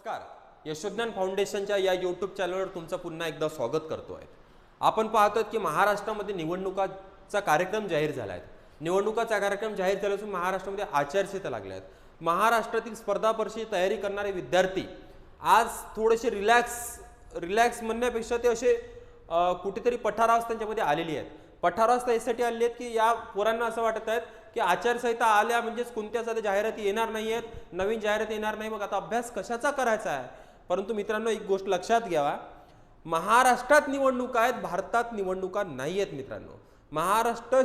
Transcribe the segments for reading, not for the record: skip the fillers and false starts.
नमस्कार. यशोज्ञान फाउंडेशनच्या या यूट्यूब चॅनलवर तुमचं पुन्हा एकदा स्वागत करतो आहे. आपण पाहतोय की महाराष्ट्रामध्ये निवडणुकाचा कार्यक्रम जाहीर झाला आहे. निवडणुकाचा कार्यक्रम जाहीर झाल्यापासून महाराष्ट्रामध्ये आचारसंहिता लागल्या आहेत. महाराष्ट्रातील स्पर्धा परीक्षेची तयारी करणारे विद्यार्थी आज थोडेसे रिलॅक्स म्हणण्यापेक्षा ते असे कुठेतरी पठारावस्था त्यांच्यामध्ये आलेली आहेत. पठारावस्था यासाठी आलेली आहेत की या पोरांना असं वाटत आहे की आचारसंहिता आल्या म्हणजेच कोणत्या साध्या जाहिराती येणार नाही आहेत, नवीन जाहिराती येणार नाही, मग आता अभ्यास कशाचा करायचा आहे. परंतु मित्रांनो, एक गोष्ट लक्षात घ्यावा, महाराष्ट्रात निवडणुका आहेत, भारतात निवडणुका नाही आहेत. मित्रांनो, महाराष्ट्र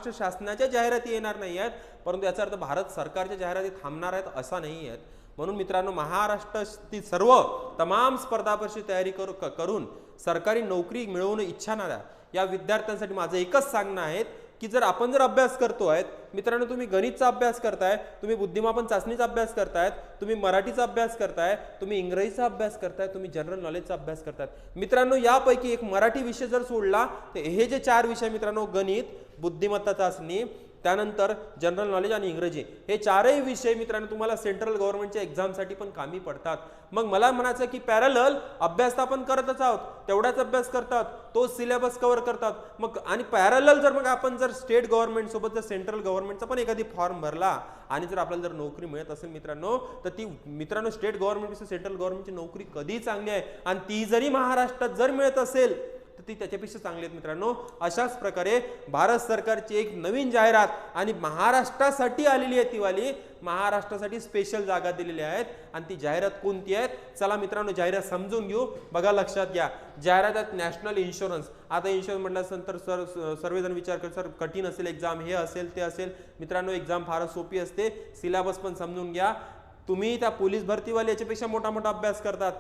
शासनाच्या जाहिराती येणार नाही आहेत, परंतु याचा अर्थ भारत सरकारच्या जाहिराती थांबणार आहेत असा नाही आहेत. म्हणून मित्रांनो, महाराष्ट्रातील सर्व तमाम स्पर्धा परीक्षेची तयारी करून सरकारी नोकरी मिळवणं इच्छाणाऱ्या या विद्यार्थ्यांसाठी माझं एकच सांगणं आहे की आपण जर अभ्यास करतोय मित्रांनो, तुम्ही गणितचा अभ्यास करताय, तुम्ही बुद्धिमापन चाचणीचा अभ्यास करतायत, तुम्ही मराठीचा अभ्यास करताय, तुम्ही इंग्रजीचा अभ्यास करताय, तुम्ही जनरल नॉलेजचा अभ्यास करतायत. मित्रांनो, यापैकी एक मराठी विषय जर सोडला तर हे जे 4 विषय मित्रांनो, गणित, बुद्धिमत्ता चाचणी, त्यानंतर जनरल नॉलेज आणि इंग्रजी, हे 4ही विषय मित्रांनो तुम्हाला सेंट्रल गव्हर्नमेंटच्या एक्झामसाठी पण कामी पडतात. मग मला म्हणायचं की पॅरलल अभ्यास तर आपण करतच आहोत, तेवढाच अभ्यास करतात, तो सिलेबस कव्हर करतात. मग आणि पॅरलल मग आपण जर स्टेट गव्हर्नमेंट सोबत जर सेंट्रल गव्हर्नमेंटचा पण एखादी फॉर्म भरला आणि जर आपल्याला जर नोकरी मिळत असेल मित्रांनो, तर ती मित्रांनो स्टेट गव्हर्नमेंटपेक्षा सेंट्रल गव्हर्नमेंटची नोकरी कधी चांगली आहे, आणि ती जरी महाराष्ट्रात जर मिळत असेल तर ती त्याच्यापेक्षा चांगली आहेत. मित्रांनो, अशाच प्रकारे भारत सरकारची एक नवीन जाहिरात आणि महाराष्ट्रासाठी आलेली आहे, तीवाली महाराष्ट्रासाठी स्पेशल जागा दिलेल्या आहेत. आणि ती जाहिरात कोणती आहे, चला मित्रांनो जाहिरात समजून घेऊ. बघा, लक्षात घ्या, जाहिरात नॅशनल इन्शुरन्स. आता इन्शुरन्स म्हटल्यानंतर सर्वजण विचार करतात सर कठीण असेल एक्झाम, हे असेल ते असेल. मित्रांनो, एक्झाम फारच सोपी असते, सिलेबस पण समजून घ्या. तुम्ही त्या पोलीस भरतीवाले याच्यापेक्षा मोठा अभ्यास करतात,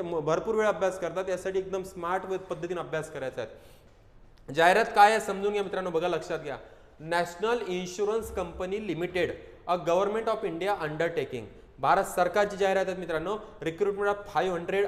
भरपूर वेळ अभ्यास करतात, यासाठी एकदम स्मार्ट पद्धतीने अभ्यास करायचा आहे. जाहिरात काय आहे समजून घ्या मित्रांनो. बघा, लक्षात घ्या, national insurance company limited, a government of India undertaking. Bharat सरकारची जाहिरात आहे मित्रांनो. रिक्रुटमेंट ऑफ 500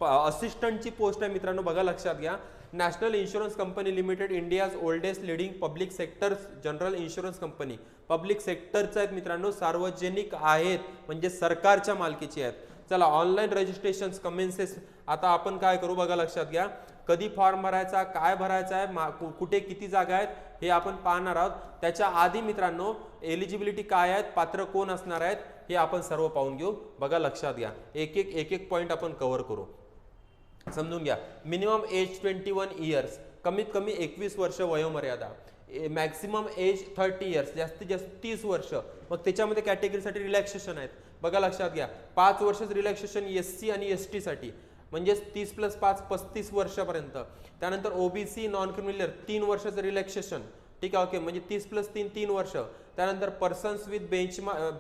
असिस्टंटची पोस्ट आहे मित्रांनो. बघा, लक्षात घ्या, national insurance company limited, India's oldest leading public sector general insurance company. Public सेक्टरचं आहेत मित्रांनो, सार्वजनिक आहेत म्हणजे सरकारच्या मालकीची आहेत. चला, ऑनलाईन रजिस्ट्रेशन कमेन्सेस. आता आपण काय करू, बघा लक्षात घ्या, कधी फॉर्म भरायचा, काय भरायचा आहे, कुठे किती जागा आहेत हे आपण पाहणार आहोत. त्याच्या आधी मित्रांनो एलिजिबिलिटी काय आहेत, पात्र कोण असणार आहेत हे आपण सर्व पाहून घेऊ. बघा, लक्षात घ्या, एक पॉईंट आपण कव्हर करू. समजून घ्या, मिनिमम एज 21 इयर्स, कमीत कमी 21 वर्ष वयोमर्यादा. मॅक्सिमम एज 30 इयर्स, जास्तीत जास्त 30 वर्ष. मग त्याच्यामध्ये कॅटेगरीसाठी रिलॅक्सेशन आहेत. बघा, लक्षात घ्या, 5 वर्षाचं रिलॅक्सेशन SC आणि ST साठी, म्हणजे 30 + 5 35 वर्षापर्यंत. त्यानंतर OBC नॉन क्रिमिनल 3 वर्षाचं रिलॅक्सेशन, ठीक आहे, ओके, म्हणजे 30 + 3 3 वर्ष. त्यानंतर persons with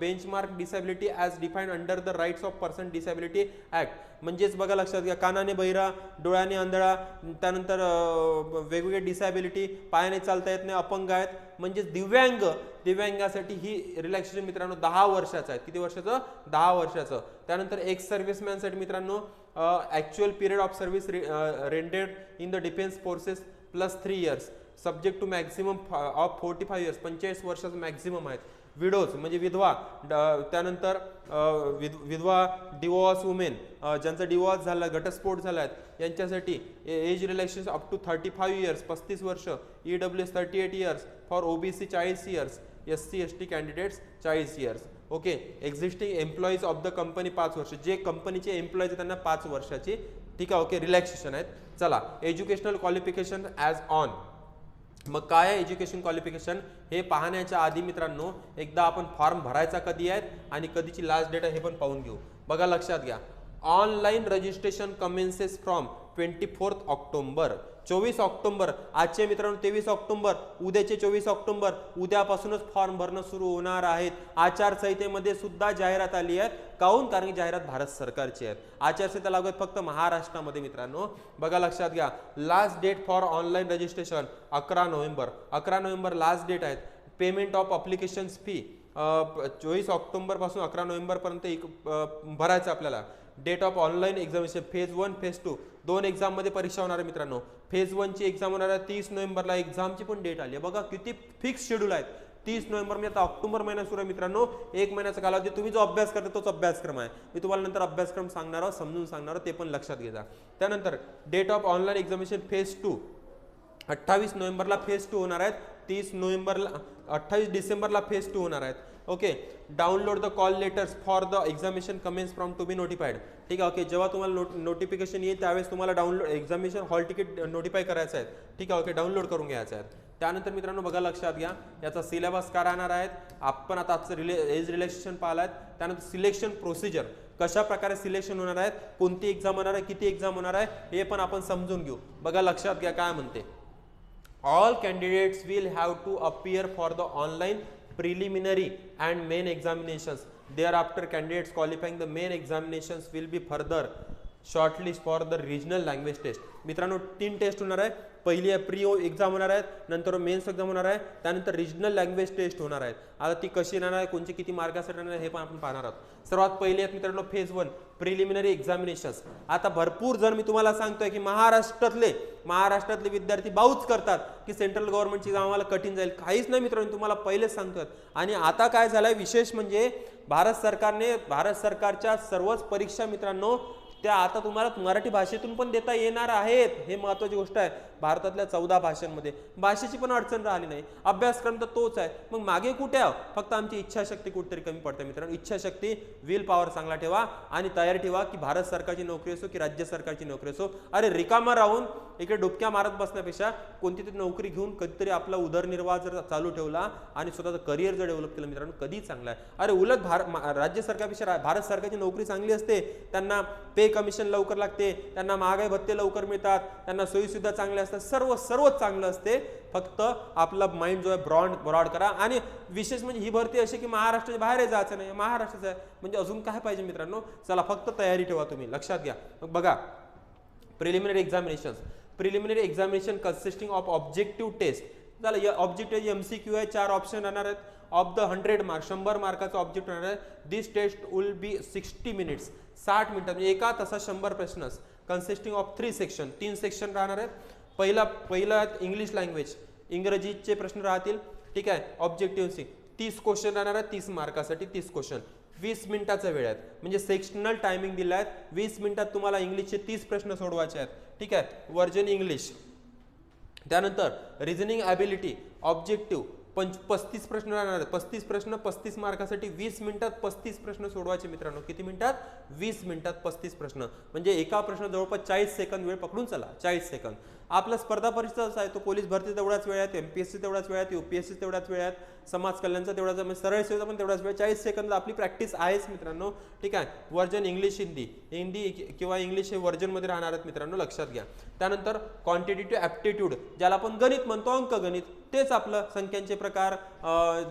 benchmark disability as defined under the rights of person disability act, म्हणजेच बघा लक्षात घ्या, कानाने बहिरा, डोळ्याने आंधळा, त्यानंतर वेगवेगळे डिसॅबिलिटी, पायाने चालता येत नाही, अपंग आहेत, म्हणजेच दिव्यांगासाठी ही रिलॅक्सेशन मित्रांनो 10 वर्षाचं आहे. किती वर्षाचं, 10 वर्षाचं. त्यानंतर एक्स सर्व्हिसमॅनसाठी मित्रांनो actual period of service rendered in the defence forces +3 years, subject to maximum of 45 years, 45 वर्षाचं मॅक्झिमम आहेत. विडोज म्हणजे विधवा, त्यानंतर विधवा, डिवॉर्स वुमेन, ज्यांचा डिवॉर्स झाला, घटस्फोट झाला आहे, यांच्यासाठी age relaxation up to 35 years, 35 वर्ष. EWS 38 years, for OBC 40 years, SC ST candidates 40 years. Okay, existing employees of the company 5 वर्ष, जे कंपनीचे एम्प्लॉईज आहेत त्यांना 5 वर्षाची, ठीक आहे, ओके, रिलॅक्सेशन आहेत. चला, एज्युकेशनल क्वालिफिकेशन ॲज ऑन. मग काय आहे एज्युकेशन क्वालिफिकेशन हे पाहण्याच्या आधी मित्रांनो एकदा आपण फॉर्म भरायचा कधी आहेत आणि कधीची लास्ट डेट आहे हे पण पाहून घेऊ. बघा, लक्षात घ्या, online registration commences from 24 October. 24 October, आजचे मित्रांनो 23 ऑक्टोबर, उद्याचे 24 ऑक्टोबर, उद्यापासूनच फॉर्म भरणं सुरू होणार आहेत. आचारसंहितेमध्ये सुद्धा जाहिरात आली आहे. काहून, कारण की जाहिरात भारत सरकारची आहे. आचारसंहिता लागू आहे फक्त महाराष्ट्रामध्ये मित्रांनो. बघा, लक्षात घ्या, last date for online registration 11 November. 11 November last date आहेत. Payment of application fee 24 October पासून 11 नोव्हेंबर पर्यंत भरायचं आपल्याला. Date of online examination phase 1 phase 2 दोन एक्झाम मध्ये परीक्षा होणार आहे मित्रांनो. फेज 1 ची एक्झाम होणार आहे 30 नोव्हेंबरला, एक्झामची पण डेट आली आहे. बघा किती फिक्स शेड्यूल आहेत. 30 नोव्हेंबर म्हणजे आता ऑक्टोबर महिना सुरू आहे मित्रांनो, 1 महिन्याचा कालावधी. तुम्ही जो अभ्यास करता तोच अभ्यासक्रम आहे. मी तुम्हाला नंतर अभ्यासक्रम सांगणार आहोत, समजून सांगणार आहोत, ते पण लक्षात घ्या. त्यानंतर date of online examination phase 2 28 नोव्हेंबरला फेज 2 होणार आहेत. 30 नोव्हेंबरला 28 डिसेंबरला फेज 2 होणार आहेत. Okay. Download the call letters for the examination commence from to be notified. ठीक आहे. ओके. जेव्हा तुम्हाला नोटिफिकेशन येईल त्यावेळेस तुम्हाला download examination hall ticket notify करायचं आहे. ठीक आहे. ओके. डाउनलोड करून घ्यायचं आहे. त्यानंतर मित्रांनो बघा, लक्षात घ्या, याचा सिलेबस काय राहणार आहेत. आपण आता आजचं एज रिलॅक्सेशन पाहिलं आहे. त्यानंतर सिलेक्शन प्रोसिजर, कशा प्रकारे सिलेक्शन होणार आहेत, कोणती एक्झाम होणार आहे, किती एक्झाम होणार आहे, हे पण आपण समजून घेऊ. बघा, लक्षात घ्या काय म्हणते. All candidates will have to appear for the online preliminary and main examinations. Thereafter, candidates qualifying the main examinations will be further shortlist for the regional language test. मित्रांनो 3 टेस्ट होणार आहे. पहिली प्री एक्झाम होणार आहेत, नंतर men's exam होणार आहे, त्यानंतर रिजनल लँग्वेज टेस्ट होणार आहेत. आता ती कशी येणार आहे, कोणची किती मार्कासाठी येणार आहे, हे पण आपण पाहणार आहोत. सर्वात पहिली आहेत मित्रांनो फेज 1 प्रिलिमिनरी एक्झामिनेशन्स. आता भरपूर जण मी तुम्हाला सांगतोय की महाराष्ट्रातले विद्यार्थी बाऊच करतात की सेंट्रल गव्हर्नमेंटची एक्झाम आम्हाला कठीण जाईल. काहीच नाही मित्रांनो, तुम्हाला पहिलेच सांगतोय. आणि आता काय झालंय विशेष म्हणजे भारत सरकारच्या सर्वच परीक्षा मित्रांनो त्या आता तुम्हाला मराठी भाषेतून पण देता येणार आहेत. हे महत्त्वाची गोष्ट आहे. भारतातल्या 14 भाषांमध्ये भाषेची पण अडचण राहिली नाही. अभ्यासक्रम तर तोच आहे. मग मागे कुठे आहो, फक्त आमची इच्छाशक्ती कुठेतरी कमी पडते मित्रांनो. इच्छाशक्ती, विल पॉवर चांगला ठेवा आणि तयारी ठेवा की भारत सरकारची नोकरी असो की राज्य सरकारची नोकरी असो, अरे रिकामा राहून इकडे डुबक्या मारत बसण्यापेक्षा कोणती तरी नोकरी घेऊन कधीतरी आपला उदरनिर्वाह जर चालू ठेवला आणि स्वतःचं करिअर जर डेव्हलप केलं मित्रांनो, कधी चांगला आहे. अरे उलट राज्य सरकारपेक्षा भारत सरकारची नोकरी चांगली असते. त्यांना पे कमिशन लवकर लागते, त्यांना महागाई भत्ते लवकर मिळतात, त्यांना सोयी सुद्धा चांगल्या असतात, सर्वच चांगलं असते. फक्त आपला माइंड जो आहे ब्रॉड करा. आणि विशेष म्हणजे ही भरती अशी की महाराष्ट्राच्या बाहेर जायचं नाही, महाराष्ट्राचं आहे म्हणजे अजून काय पाहिजे मित्रांनो. चला फक्त तयारी ठेवा तुम्ही, लक्षात घ्या. मग बघा, preliminary examination consisting of objective test. झालं. ऑब्जेक्टिव्ह MCQ आहे, 4 ऑप्शन राहणार आहेत. ऑफ द 100 मार्क 100 मार्काचा ऑब्जेक्ट राहणार आहे. This test will be 60 minutes 60 मिनिटात म्हणजे एका तासात 100 प्रश्न. कन्सिस्टिंग ऑफ 3 सेक्शन 3 सेक्शन राहणार आहेत. पहिला इंग्लिश लँग्वेज, इंग्रजीचे प्रश्न राहतील. ठीक आहे. ऑब्जेक्टिव्ह 30 क्वेश्चन राहणार आहेत. 30 मार्कासाठी 30 क्वेश्चन. 20 मिनिटाचा वेळ आहे म्हणजे सेक्शनल टायमिंग दिला आहे. 20 मिनिटात तुम्हाला इंग्लिशचे 30 प्रश्न सोडवायचे आहेत. ठीक आहे. Version English. त्यानंतर रिझनिंग ॲबिलिटी ऑब्जेक्टिव्ह 35 प्रश्न राहणार आहेत. 35 प्रश्न 35 मार्कासाठी 20 मिनिटात 35 प्रश्न सोडवायचे मित्रांनो. किती मिनिटात? 20 मिनिटात 35 प्रश्न म्हणजे एका प्रश्न जवळपास 40 सेकंद वेळ पकडून चला. 40 सेकंद. आपला स्पर्धा परीक्षाच आहे तो. पोलीस भरती तेवढाच वेळ आहे, MPSC तेवढाच वेळ आहे, UPSC तेवढाच वेळ आहे, समाज कल्याणचा तेवढाच वेळ, सरळ सेवेचा पण तेवढाच वेळ. 40 सेकंद आपली प्रॅक्टिस आहेच मित्रांनो. ठीक आहे. वर्जन इंग्लिश हिंदी किंवा इंग्लिश हे वर्जनमध्ये राहणार आहेत मित्रांनो, लक्षात घ्या. त्यानंतर क्वांटिटेटिव्ह ॲप्टिट्यूड ज्याला आपण गणित म्हणतो, अंकगणित, तेच आपलं संख्यांचे प्रकार,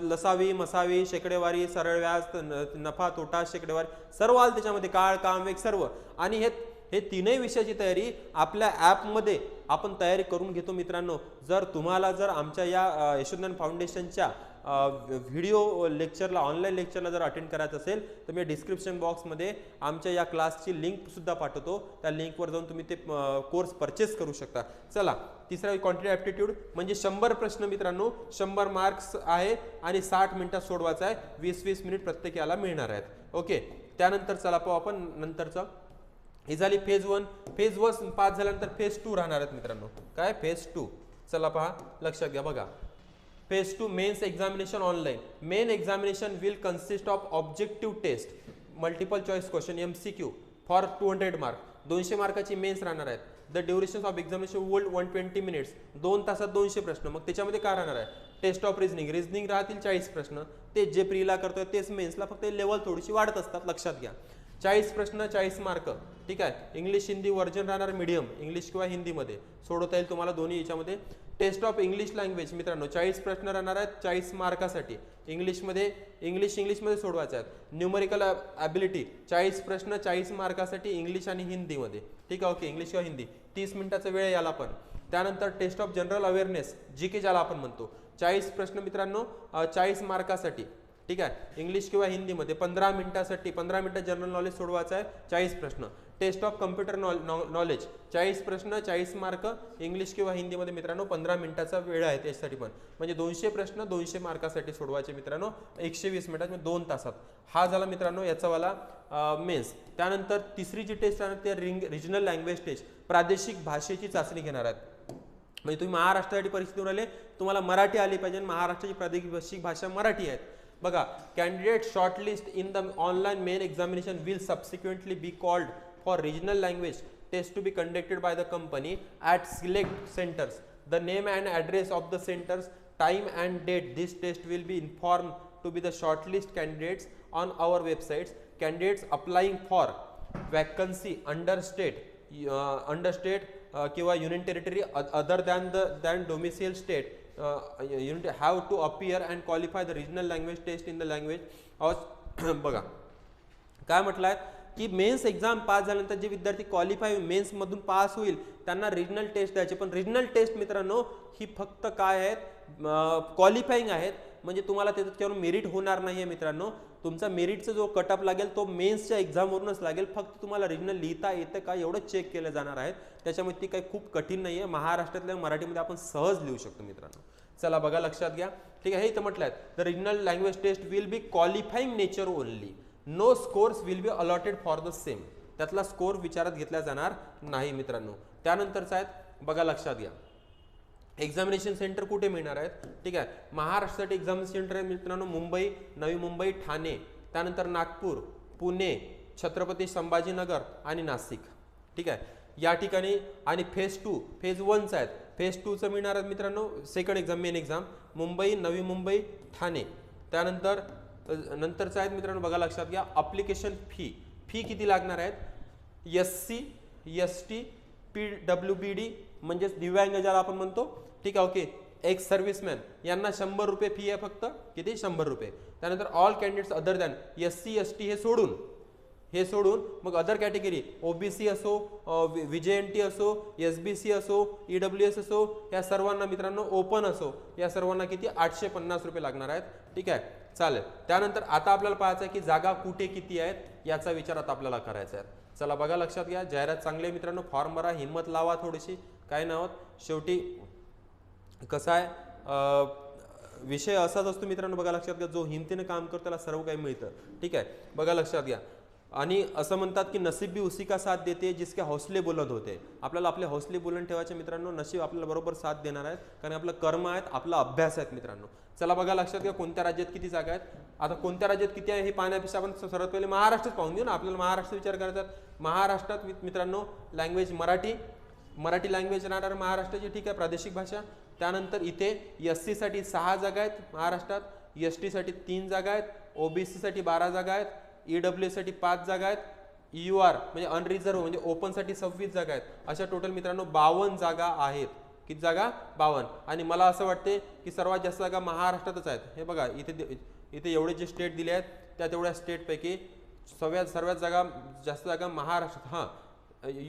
लसावी मसावी, शेकडेवारी, सरळ व्याज, नफा तोटा, शेकडेवारी, सर्व आलं त्याच्यामध्ये, काळ काम वेग सर्व. आणि हे तीनही विषयाची तयारी आपल्या ॲपमध्ये आपण तयारी करून घेतो मित्रांनो. जर तुम्हाला आमच्या या यशोधन फाउंडेशनच्या व्हिडिओ लेक्चरला, ऑनलाईन लेक्चरला जर अटेंड करायचं असेल तर मी डिस्क्रिप्शन बॉक्समध्ये आमच्या या क्लासची लिंक सुद्धा पाठवतो. त्या लिंकवर जाऊन तुम्ही ते कोर्स परचेस करू शकता. चला, तिसरा क्वांटिटी ॲप्टिट्यूड म्हणजे 100 प्रश्न मित्रांनो, 100 मार्क्स आहे आणि 60 मिनिटात सोडवायचा आहे. 20-20 मिनिट प्रत्येक याला मिळणार आहेत. ओके. त्यानंतर चला पाहू आपण नंतरचा. ही झाली फेज 1. फेज 1 पास झाल्यानंतर फेज 2 राहणार आहेत मित्रांनो. काय? फेज 2. चला पहा, लक्षात घ्या. बघा, phase 2 mains examination online. Main examination will consist of objective test, multiple choice question MCQ for 200 mark. 200 मार्काची मेन्स राहणार आहेत. The duration of examination will 120 minutes. 2 तासात 200 प्रश्न. मग त्याच्यामध्ये काय राहणार आहे? टेस्ट ऑफ रिझनिंग राहतील 40 प्रश्न. ते जे प्रीला करतोय तेच मेन्सला, फक्त लेवल थोडीशी वाढत असतात, लक्षात घ्या. 40 प्रश्न 40 मार्क. ठीक आहे. इंग्लिश हिंदी वर्जन राहणार मीडियम, इंग्लिश किंवा हिंदीमध्ये सोडवता येईल तुम्हाला दोन्ही याच्यामध्ये. टेस्ट ऑफ इंग्लिश लँग्वेज मित्रांनो 40 प्रश्न राहणार आहेत 40 मार्कासाठी. इंग्लिशमध्ये सोडवायचे आहेत. न्यूमरिकल ॲबिलिटी 40 प्रश्न 40 मार्कासाठी इंग्लिश आणि हिंदीमध्ये. ठीक आहे. ओके. इंग्लिश किंवा हिंदी 30 मिनिटाचा वेळ याला पण. त्यानंतर test of general awareness GK ज्याला आपण म्हणतो 40 प्रश्न मित्रांनो 40 मार्कासाठी. ठीक आहे. इंग्लिश किंवा हिंदीमध्ये 15 मिनिटासाठी 15 मिनिटं जनरल नॉलेज सोडवायचं आहे, 40 प्रश्न. टेस्ट ऑफ कम्प्युटर नॉलेज 40 प्रश्न 40 मार्क, इंग्लिश किंवा हिंदीमध्ये मित्रांनो 15 मिनिटाचा वेळ आहे त्यासाठी पण. म्हणजे 200 प्रश्न 200 मार्कासाठी सोडवायचे मित्रांनो 120 मिनिटात म्हणजे 2 तासात. हा झाला मित्रांनो याचा वाला मेन्स. त्यानंतर तिसरी जी टेस्ट आहे ते रिजनल लँग्वेज टेस्ट, प्रादेशिक भाषेची चाचणी घेणार आहेत. म्हणजे तुम्ही महाराष्ट्रासाठी परीक्षेत राहिले, तुम्हाला मराठी आली पाहिजे, महाराष्ट्राची प्रादेशिक भाषा मराठी आहेत. बघा, candidate shortlist in the online main examination will subsequently be called for regional language test to be conducted by the company at select centres. The name and address of the centres, time and date this test will be inform to be the shortlist candidates on our websites. Candidates applying for vacancy under state किंवा union territory other than domicile state unit have to appear and qualify the regional language test in the language of बघा काय म्हटलंय की men's exam pass झाल्यानंतर जे विद्यार्थी qualify men's मधून pass होईल त्यांना रिजनल टेस्ट द्यायचे. पण रिजनल टेस्ट मित्रांनो ही फक्त काय आहेत, क्वालिफाईंग आहेत. म्हणजे तुम्हाला त्याच्यावरून मेरिट होणार नाही आहे मित्रांनो. तुमचा मेरिटचा जो कटअप लागेल तो मेन्सच्या एक्झामवरूनच लागेल. फक्त तुम्हाला रिजनल लिहिता येतं का एवढं चेक केलं जाणार आहे. त्याच्यामुळे ती काही खूप कठीण नाही आहे. महाराष्ट्रातल्या मराठीमध्ये आपण सहज लिहू शकतो मित्रांनो. चला बघा लक्षात घ्या. ठीक आहे, हे इथं म्हटलं आहे the regional language test will be qualifying nature only. No scores will be allotted for the same. त्यातला स्कोर विचारात घेतला जाणार नाही मित्रांनो. त्यानंतरचा आहेत बघा लक्षात घ्या, एक्झामिनेशन सेंटर कुठे मिळणार आहेत. ठीक आहे, महाराष्ट्रासाठी एक्झामिनेशन सेंटर आहे मित्रांनो मुंबई, नवी मुंबई, ठाणे, त्यानंतर नागपूर, पुणे, छत्रपती संभाजीनगर आणि नाशिक. ठीक आहे, या ठिकाणी. आणि फेज 2 फेज 1चा आहेत. फेज 2चं मिळणार आहेत मित्रांनो second exam main exam Mumbai, Navi Mumbai, Thane. त्यानंतर नंतरचं आहेत मित्रांनो बघा लक्षात घ्या, अप्लिकेशन फी किती लागणार आहेत. SC ST PWBD म्हणजेच दिव्यांग ज्याला आपण म्हणतो. ठीक आहे, ओके. एक्स सर्व्हिसमॅन यांना 100 रुपये फी आहे फक्त. किती, 100 रुपये. त्यानंतर all candidates other than SC ST हे सोडून मग अदर कॅटेगरी OBC असो, VJNT असो, SBC असो, EWS असो, या सर्वांना मित्रांनो ओपन असो, या सर्वांना किती 850 रुपये लागणार आहेत. ठीक आहे, चालेल. त्यानंतर आता आपल्याला पाहायचं आहे की जागा कुठे किती आहेत याचा विचार आता आपल्याला करायचा आहे. चला बघा लक्षात घ्या, जाहिरात चांगली आहे मित्रांनो, फॉर्म भरा, हिंमत लावा थोडीशी, काय नावात. शेवटी कसं आहे विषय असाच असतो मित्रांनो बघा लक्षात घ्या, जो हिमतीने काम करतो त्याला सर्व काही मिळतं. ठीक आहे, बघा लक्षात घ्या. आणि असं म्हणतात की नसीब भी उसी का साथ देते जिसके हौसले बुलंद होते. आपल्याला आपले हौसले बुलंद ठेवायचे मित्रांनो, नशीब आपल्याला बरोबर साथ देणार आहेत, कारण आपलं कर्म आहेत, आपला अभ्यास आहेत मित्रांनो. चला बघा लक्षात घ्या, कोणत्या राज्यात किती जागा आहेत. आता कोणत्या राज्यात किती आहे हे पाहण्यापेक्षा आपण सर्वात पहिले महाराष्ट्रात पाहून घेऊ ना. आपल्याला महाराष्ट्र विचार करायचा. महाराष्ट्रात मित्रांनो लँग्वेज मराठी लँग्वेज राहणार महाराष्ट्राची. ठीक आहे, प्रादेशिक भाषा. त्यानंतर इथे SC साठी 6 जागा आहेत महाराष्ट्रात, ST साठी 3 जागा आहेत, OBC साठी 12 जागा आहेत, EWS साठी 5 जागा आहेत, EUR म्हणजे अनरिझर्व म्हणजे ओपन साठी 26 जागा आहेत. अशा टोटल मित्रांनो 52 जागा आहेत. किती जागा, 52. आणि मला असं वाटते की सर्वात जास्त जागा महाराष्ट्रातच आहेत. हे बघा इथे एवढे जे स्टेट दिले आहेत त्या तेवढ्या स्टेटपैकी सर्वात जास्त जागा महाराष्ट्रात. हां,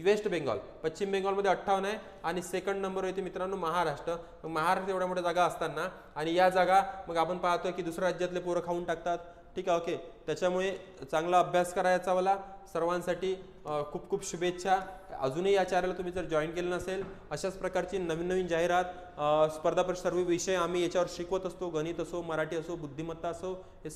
वेस्ट बेंगॉल, पश्चिम बेंगॉलमध्ये 58 आहे आणि सेकंड नंबर येते मित्रांनो महाराष्ट्र. महाराष्ट्र एवढ्या मोठ्या जागा असताना आणि या जागा मग आपण पाहतोय की दुसऱ्या राज्यातले पोरं खाऊन टाकतात. ठीक आहे, ओके. त्याच्यामुळे चांगला अभ्यास करायचा वाला सर्वांसाठी खूप खूप शुभेच्छा. अजूनही या चॅनलला तुम्ही जर जॉईन केलं नसेल, अशाच प्रकारची नवीन जाहिरात, स्पर्धा परीक्षा सर्व विषय आम्ही याच्यावर शिकवत असतो. गणित असो, मराठी असो, बुद्धिमत्ता असो, हे